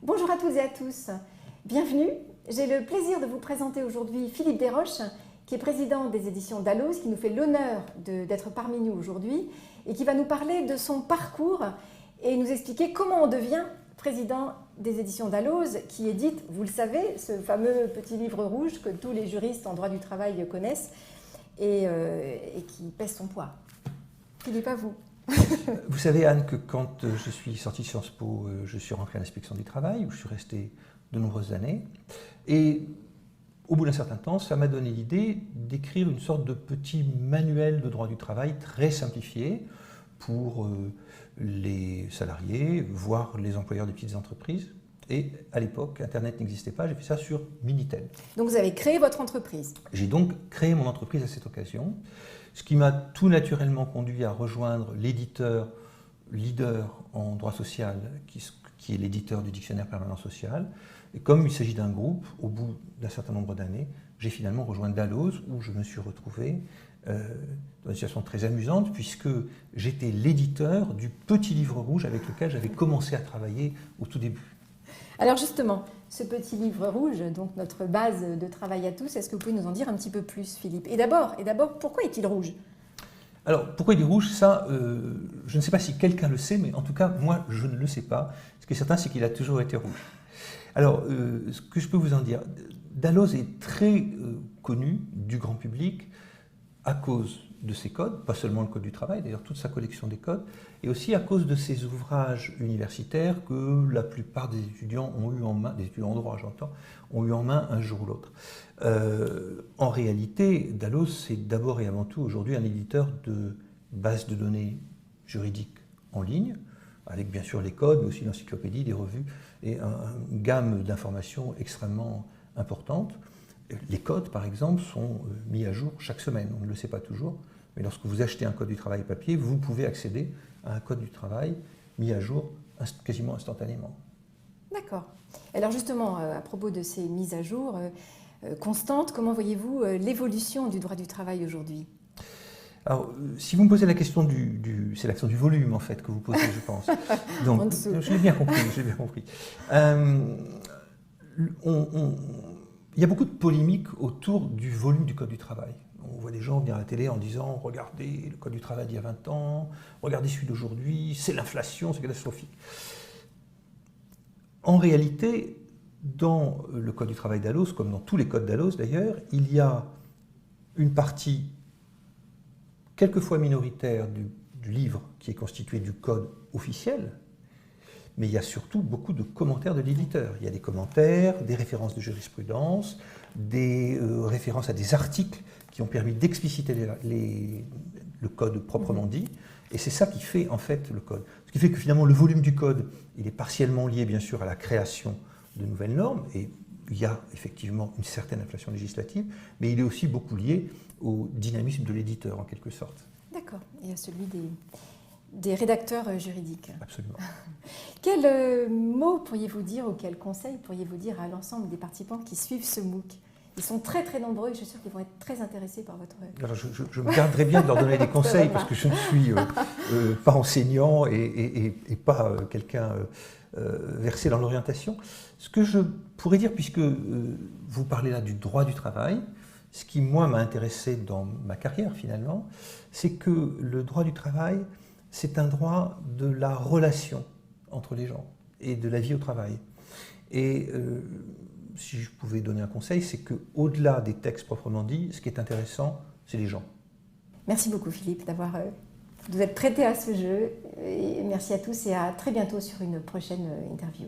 Bonjour à toutes et à tous, bienvenue. J'ai le plaisir de vous présenter aujourd'hui Philippe Desroches, qui est président des éditions Dalloz, qui nous fait l'honneur d'être parmi nous aujourd'hui et qui va nous parler de son parcours et nous expliquer comment on devient président des éditions Dalloz, qui édite, vous le savez, ce fameux petit livre rouge que tous les juristes en droit du travail connaissent et qui pèse son poids. Philippe, à vous. Vous savez, Anne, que quand je suis sorti de Sciences Po, je suis rentré à l'inspection du travail, où je suis resté de nombreuses années. Et au bout d'un certain temps, ça m'a donné l'idée d'écrire une sorte de petit manuel de droit du travail très simplifié pour les salariés, voire les employeurs des petites entreprises. Et à l'époque, Internet n'existait pas, j'ai fait ça sur Minitel. Donc vous avez créé votre entreprise. J'ai donc créé mon entreprise à cette occasion, ce qui m'a tout naturellement conduit à rejoindre l'éditeur leader en droit social, qui est l'éditeur du dictionnaire permanent social. Et comme il s'agit d'un groupe, au bout d'un certain nombre d'années, j'ai finalement rejoint Dalloz, où je me suis retrouvé dans une situation très amusante, puisque j'étais l'éditeur du petit livre rouge avec lequel j'avais commencé à travailler au tout début. Alors justement, ce petit livre rouge, donc notre base de travail à tous, est-ce que vous pouvez nous en dire un petit peu plus, Philippe? Et d'abord, pourquoi est-il rouge? Alors, pourquoi il est rouge, ça, je ne sais pas si quelqu'un le sait, mais en tout cas, moi, je ne le sais pas. Ce qui est certain, c'est qu'il a toujours été rouge. Alors, ce que je peux vous en dire, Dalloz est très connu du grand public à cause de ses codes, pas seulement le code du travail, d'ailleurs toute sa collection des codes, et aussi à cause de ses ouvrages universitaires que la plupart des étudiants ont eu en main, des étudiants en droit j'entends, ont eu en main un jour ou l'autre. En réalité, Dalloz, c'est d'abord et avant tout aujourd'hui un éditeur de bases de données juridiques en ligne, avec bien sûr les codes, mais aussi l'encyclopédie, des revues, et une gamme d'informations extrêmement importante. Les codes, par exemple, sont mis à jour chaque semaine. On ne le sait pas toujours, mais lorsque vous achetez un code du travail papier, vous pouvez accéder à un code du travail mis à jour quasiment instantanément. D'accord. Alors justement, à propos de ces mises à jour constantes, comment voyez-vous l'évolution du droit du travail aujourd'hui? Alors, si vous me posez la question c'est la question du volume, en fait, que vous posez, je pense. Donc, je l'ai bien compris, j'ai bien compris. Il y a beaucoup de polémiques autour du volume du Code du travail. On voit des gens venir à la télé en disant « Regardez le Code du travail d'il y a 20 ans, regardez celui d'aujourd'hui, c'est l'inflation, c'est catastrophique ». En réalité, dans le Code du travail Dalloz, comme dans tous les codes Dalloz d'ailleurs, il y a une partie quelquefois minoritaire du livre qui est constitué du code officiel, mais il y a surtout beaucoup de commentaires de l'éditeur. Il y a des commentaires, des références de jurisprudence, des références à des articles qui ont permis d'expliciter le code proprement dit, et c'est ça qui fait en fait le code. Ce qui fait que finalement le volume du code, il est partiellement lié bien sûr à la création de nouvelles normes, et il y a effectivement une certaine inflation législative, mais il est aussi beaucoup lié au dynamisme de l'éditeur en quelque sorte. D'accord, et à celui des rédacteurs juridiques. Absolument. Quel mot pourriez-vous dire ou quel conseil pourriez-vous dire à l'ensemble des participants qui suivent ce MOOC? Ils sont très très nombreux et je suis sûre qu'ils vont être très intéressés par votre... Alors je me garderai bien de leur donner des conseils parce que je ne suis pas enseignant et pas quelqu'un versé dans l'orientation. Ce que je pourrais dire, puisque vous parlez là du droit du travail, ce qui moi m'a intéressé dans ma carrière finalement, c'est que le droit du travail, c'est un droit de la relation entre les gens et de la vie au travail. Et si je pouvais donner un conseil, c'est qu'au-delà des textes proprement dits, ce qui est intéressant, c'est les gens. Merci beaucoup Philippe de vous être prêté à ce jeu. Et merci à tous et à très bientôt sur une prochaine interview.